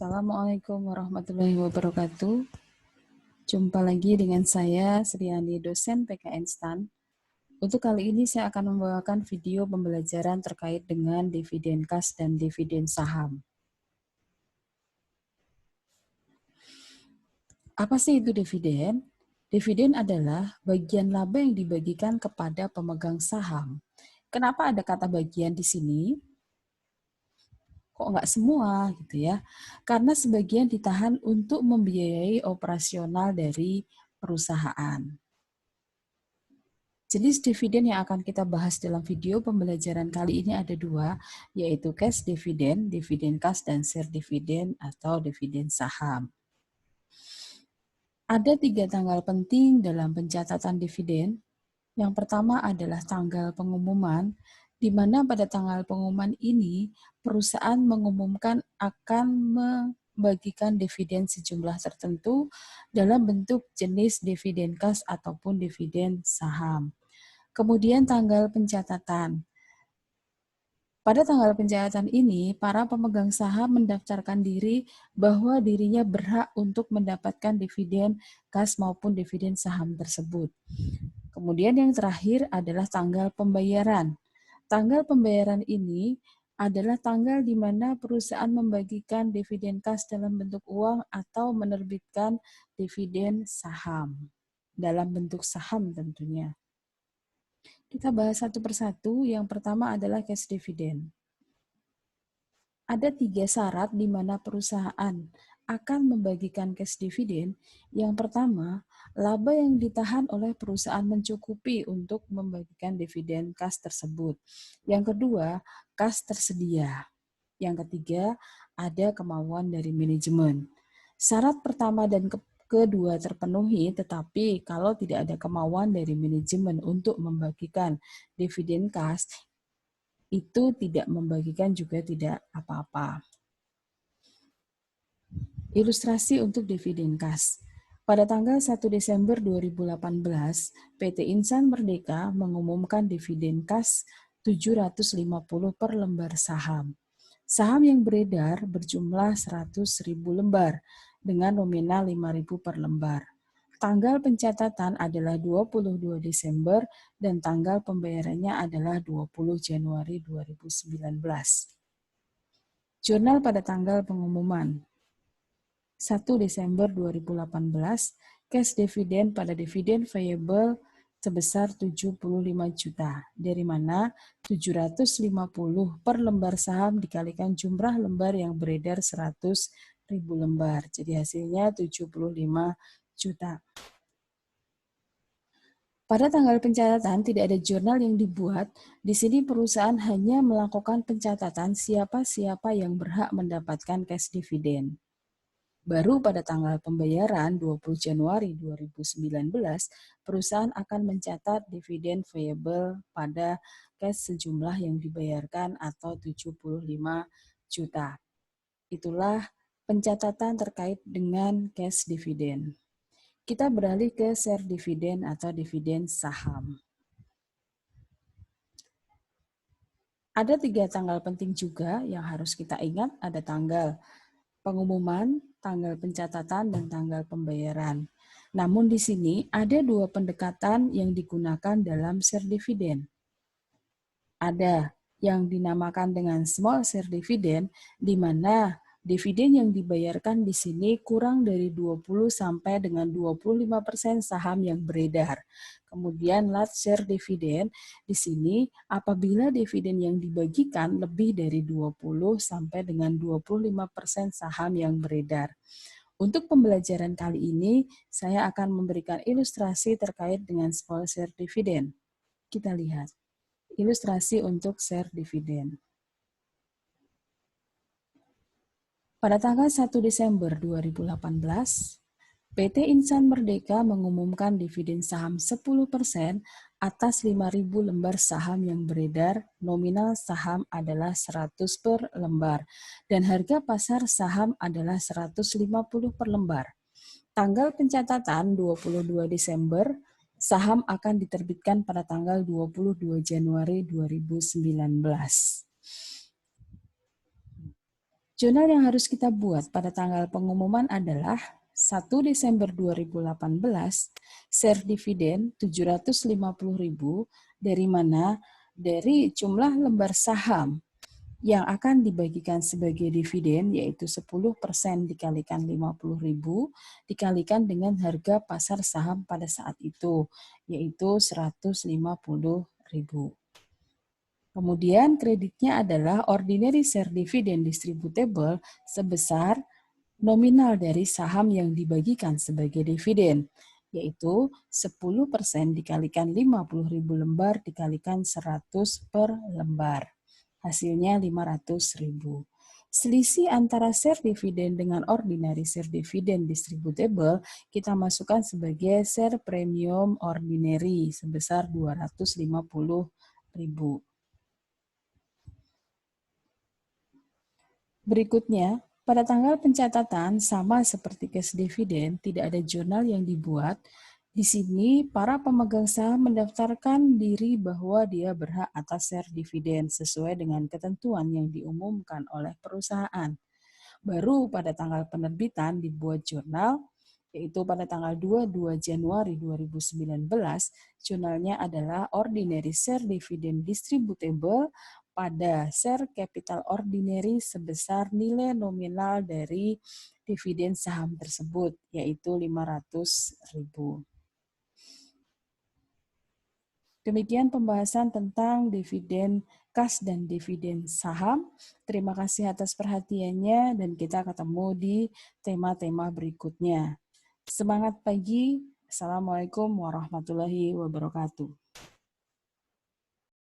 Assalamualaikum warahmatullahi wabarakatuh. Jumpa lagi dengan saya, Sriani, dosen PKN STAN. Untuk kali ini saya akan membawakan video pembelajaran terkait dengan dividen kas dan dividen saham. Apa sih itu dividen? Dividen adalah bagian laba yang dibagikan kepada pemegang saham. Kenapa ada kata bagian di sini? Kok nggak semua gitu ya? Karena sebagian ditahan untuk membiayai operasional dari perusahaan. Jenis dividen yang akan kita bahas dalam video pembelajaran kali ini ada dua, yaitu cash dividend, dividen kas, dan share dividend atau dividen saham. Ada 3 tanggal penting dalam pencatatan dividen. Yang pertama adalah tanggal pengumuman, di mana pada tanggal pengumuman ini perusahaan mengumumkan akan membagikan dividen sejumlah tertentu dalam bentuk jenis dividen kas ataupun dividen saham. Kemudian tanggal pencatatan. Pada tanggal pencatatan ini, para pemegang saham mendaftarkan diri bahwa dirinya berhak untuk mendapatkan dividen kas maupun dividen saham tersebut. Kemudian yang terakhir adalah tanggal pembayaran. Tanggal pembayaran ini adalah tanggal di mana perusahaan membagikan dividen kas dalam bentuk uang atau menerbitkan dividen saham dalam bentuk saham tentunya. Kita bahas satu persatu. Yang pertama adalah cash dividend. Ada 3 syarat di mana perusahaan akan membagikan cash dividend. Yang pertama, laba yang ditahan oleh perusahaan mencukupi untuk membagikan dividen kas tersebut. Yang kedua, kas tersedia. Yang ketiga, ada kemauan dari manajemen. Syarat pertama dan kedua terpenuhi, tetapi kalau tidak ada kemauan dari manajemen untuk membagikan dividen kas, itu tidak membagikan juga tidak apa-apa. Ilustrasi untuk dividen kas. Pada tanggal 1 Desember 2018, PT Insan Merdeka mengumumkan dividen kas 750 per lembar saham. Saham yang beredar berjumlah 100.000 lembar dengan nominal 5.000 per lembar. Tanggal pencatatan adalah 22 Desember dan tanggal pembayarannya adalah 20 Januari 2019. Jurnal pada tanggal pengumuman. 1 Desember 2018, cash dividend pada dividen payable sebesar 75 juta, dari mana 750 per lembar saham dikalikan jumlah lembar yang beredar 100.000 lembar. Jadi hasilnya 75 juta. Pada tanggal pencatatan tidak ada jurnal yang dibuat. Di sini perusahaan hanya melakukan pencatatan siapa-siapa yang berhak mendapatkan cash dividend. Baru pada tanggal pembayaran 20 Januari 2019, perusahaan akan mencatat dividen payable pada cash sejumlah yang dibayarkan atau 75 juta. Itulah pencatatan terkait dengan cash dividend. Kita beralih ke share dividend atau dividen saham. Ada 3 tanggal penting juga yang harus kita ingat, ada tanggal pengumuman, tanggal pencatatan, dan tanggal pembayaran. Namun di sini ada 2 pendekatan yang digunakan dalam share dividend. Ada yang dinamakan dengan small share dividend, di mana dividen yang dibayarkan di sini kurang dari 20 sampai dengan 25% saham yang beredar. Kemudian large share dividend di sini apabila dividen yang dibagikan lebih dari 20 sampai dengan 25% saham yang beredar. Untuk pembelajaran kali ini, saya akan memberikan ilustrasi terkait dengan small share dividend. Kita lihat. Ilustrasi untuk share dividend. Pada tanggal 1 Desember 2018, PT Insan Merdeka mengumumkan dividen saham 10% atas 5.000 lembar saham yang beredar, nominal saham adalah 100 per lembar, dan harga pasar saham adalah 150 per lembar. Tanggal pencatatan 22 Desember, saham akan diterbitkan pada tanggal 22 Januari 2019. Jurnal yang harus kita buat pada tanggal pengumuman adalah 1 Desember 2018, share dividen 750.000 dari mana? Dari jumlah lembar saham yang akan dibagikan sebagai dividen, yaitu 10% dikalikan 50.000 dikalikan dengan harga pasar saham pada saat itu, yaitu 150.000. Kemudian kreditnya adalah ordinary share dividend distributable sebesar nominal dari saham yang dibagikan sebagai dividen, yaitu 10% dikalikan 50.000 lembar dikalikan 100 per lembar. Hasilnya 500.000. Selisih antara share dividen dengan ordinary share dividend distributable kita masukkan sebagai share premium ordinary sebesar 250.000. Berikutnya, pada tanggal pencatatan sama seperti cash dividend, tidak ada jurnal yang dibuat. Di sini, para pemegang saham mendaftarkan diri bahwa dia berhak atas share dividen sesuai dengan ketentuan yang diumumkan oleh perusahaan. Baru pada tanggal penerbitan dibuat jurnal, yaitu pada tanggal 22 Januari 2019, jurnalnya adalah Ordinary Share Dividend Distributable pada share capital ordinary sebesar nilai nominal dari dividen saham tersebut, yaitu 500.000. Demikian pembahasan tentang dividen kas dan dividen saham. Terima kasih atas perhatiannya dan kita ketemu di tema-tema berikutnya. Semangat pagi. Assalamualaikum warahmatullahi wabarakatuh.